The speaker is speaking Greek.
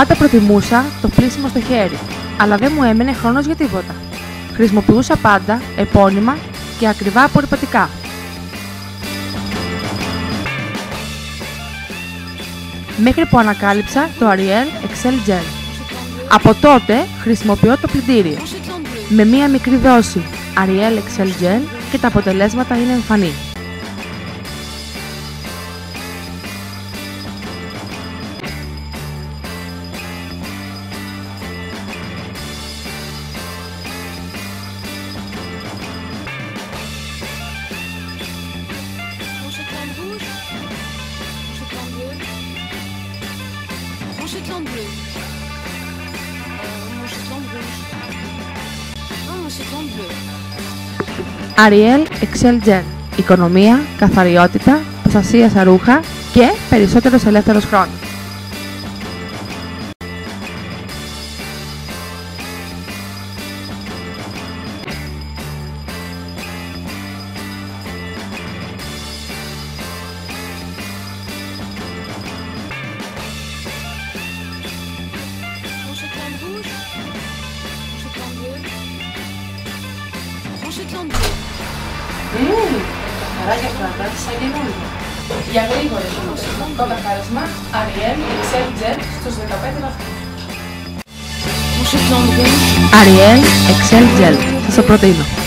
Πάντα προτιμούσα το πλύσιμο στο χέρι, αλλά δεν μου έμενε χρόνος για τίποτα. Χρησιμοποιούσα πάντα επώνυμα και ακριβά απορρυπαντικά. Μέχρι που ανακάλυψα το Ariel Excel Gel. Από τότε χρησιμοποιώ το πλυντήριο με μία μικρή δόση Ariel Excel Gel και τα αποτελέσματα είναι εμφανή. Ariel Excel Gel. Οικονομία, καθαριότητα, προστασία στα ρούχα και περισσότερος ελεύθερος χρόνος. Καθαρά για φράγκα σαν καινούργια. Για γρήγορες όμως, το καθάρισμα Ariel Excel Gel στους 15 βαθμούς. Ariel Excel Gel. Σας το προτείνω.